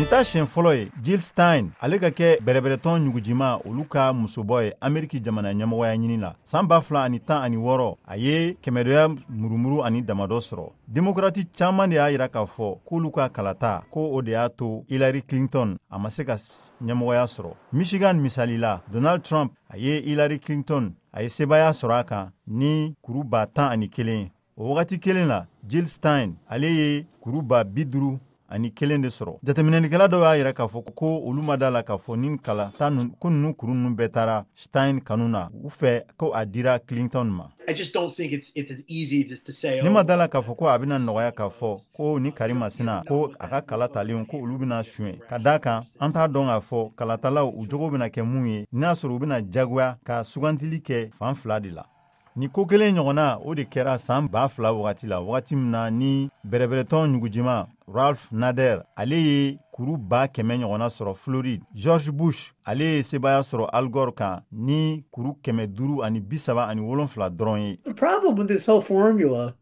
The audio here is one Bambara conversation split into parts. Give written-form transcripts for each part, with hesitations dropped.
Ni ta siɲɛ fɔlɔ ye Jill Stein ale ka kɛ bɛrɛbɛrɛtɔn ɲugujima olu ka musobɔ ye Ameriki jamana ɲɛmɔgɔya ɲini la. San 2016 a ye kɛmɛdoya murumuru ani damadɔ sɔrɔ. Démocrate caman de y'a yira k'a fɔ k'olu ka kalata ko o de y'a to Hillary Clinton a ma se ka ɲɛmɔgɔya sɔrɔ. Michigan misali la Donald Trump a ye Hillary Clinton a ye sebaya sɔrɔ a kan ni kuru 11,000. O wagati kelen la Jill Stein ale ye kuru 50,000 ani kelen de sɔrɔ. Jateminɛlikɛla dɔw y'a yira k'a fɔ ko olu ma da la k'a fɔ nin kalata ko ninnu kuru ninnu bɛɛ taara Stein kanu na u fɛ ko a dira Clinton ma. I just don't think it's as easy just to say. Ni ma da la k'a fɔ ko a bɛna nɔgɔya k'a fɔ ko ni Karima sina ko a ka kala talen ko olu bɛna suɲɛ. Ka d'a kan an t'a dɔn k'a fɔ kalatalaw u jogo bɛna kɛ mun ye n'a sɔrɔ u bɛna jagoya ka sugantili kɛ fan fila de la. Ni ko kelen ɲɔgɔnna o de kɛra san 2000 wagati la wagati min na ni bɛrɛbɛrɛtɔn ɲugujima Ralph Nader ale ye kuru 100,000 ɲɔgɔnna sɔrɔ Floride. George Bush ale ye sebaya sɔrɔ Al Gore kan ni kuru 537 dɔrɔn ye. The problem with this whole formula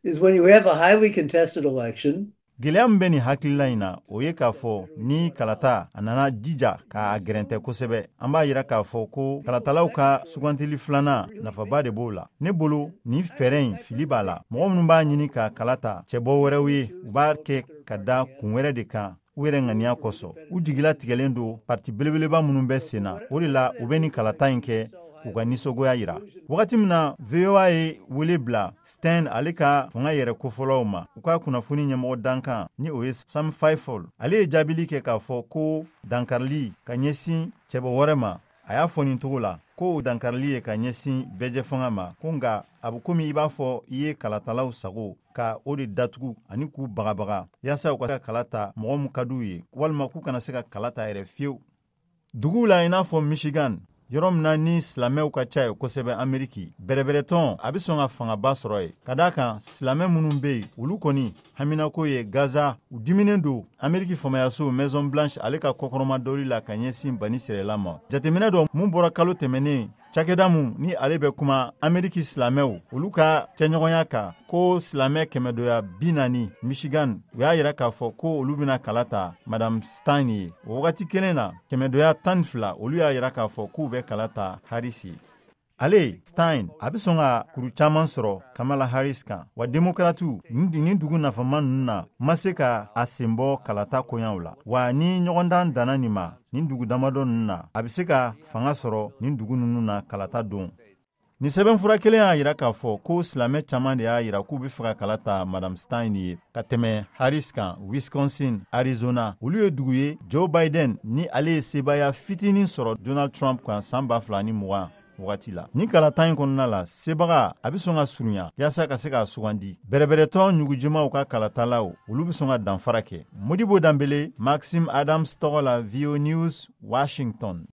is when you have a highly contested election. Gɛlɛya min bɛ nin hakilila in na o ye k'a fɔ ni kalata a nana jija k'a gɛrɛntɛ kosɛbɛ. An b'a yira k'a fɔ ko kalatalaw ka sugantili filanan nafaba de b'o la. Ne bolo ni fɛɛrɛ in fili b'a la. Mɔgɔ minnu b'a ɲini ka kalata cɛbɔ wɛrɛw ye u b'a kɛ ka da kun wɛrɛ de kan u yɛrɛ ŋaniya kosɔn. U jigila tigɛlen don parti belebeleba minnu bɛ sen na o de la u bɛ ni kalata in kɛ u ka nisɔgoya yira. Wagati min na VOA ye wele bila Stein ale ka fanga yɛrɛ kofɔlaw ma u ka kunnafoni ɲɛmɔgɔ dankan ni o ye Sam Faifol. Ale ye jaabili kɛ k'a fɔ ko dankarili ka ɲɛsin cɛbɔ wɛrɛ ma a y'a fɔ nin togo la ko o dankarili ye ka ɲɛsin bɛɛjɛ fanga ma ko nka a bɛ komi i b'a fɔ i ye kalatalaw sago ka o de datugu ani k'u bagabaga yaasa u ka kalata mɔgɔ min ka d'u ye walima k'u kana se ka kalata yɛrɛ fiyewu. Duguw la i n'a fɔ Michigan yɔrɔ min na ni silamɛw ka ca ye kosɛbɛ Ameriki bɛrɛbɛrɛtɔn a bɛ sɔn ka fangaba sɔrɔ ye. Ka d'a kan silamɛ minnu bɛ yen olu kɔni haminako ye Gaza u diminen don Ameriki famayaso Maison Blanche ale ka kɔkɔrɔma dɔli la ka ɲɛsin bani Sirɛla ma. Jateminɛ dɔ mun bɔra kalo tɛmɛnen cakɛda mun ni ale bɛ kuma Ameriki silamɛw olu ka cɛɲɔgɔnya kan ko silamɛ 440 Michigan u y'a yira k'a fɔ ko olu bɛna kalata Madame Stein ye. O wagati kelen na 412 olu y'a yira k'a fɔ k'u bɛ kalata Harris ye. Ale Stein a bɛ sɔn ka kuru caman sɔrɔ Kamala Harris kan wa demokratiw nin dugu nafama ninnu na ma se ka a senbɔ kalata koɲaw la wa ni ɲɔgɔndan danna nin ma nin dugu damadɔ ninnu na a bɛ se ka fanga sɔrɔ nin dugu ninnu na kalata don. Ni sɛbɛnfura kelen y'a yira k'a fɔ ko silamɛ caman de y'a yira k'u bɛ fɛ ka kalata Madame Stein ye ka tɛmɛ Harris kan. Wisconsin, Arizona olu ye dugu ye Joe Biden ni ale ye sebaya fitinin sɔrɔ Donald Trump kan san 2020 wagati la. Ni kalata in kɔnɔna la sebaga a bɛ sɔn ka surunya yaasa ka se k'a sugandi. Bɛrɛbɛrɛtɔn ɲugujimaw ka kalatalaw olu bɛ sɔn ka danfara kɛ. Modibo Dambele, Maxime Adams tɔgɔ la, VOA News, Washington.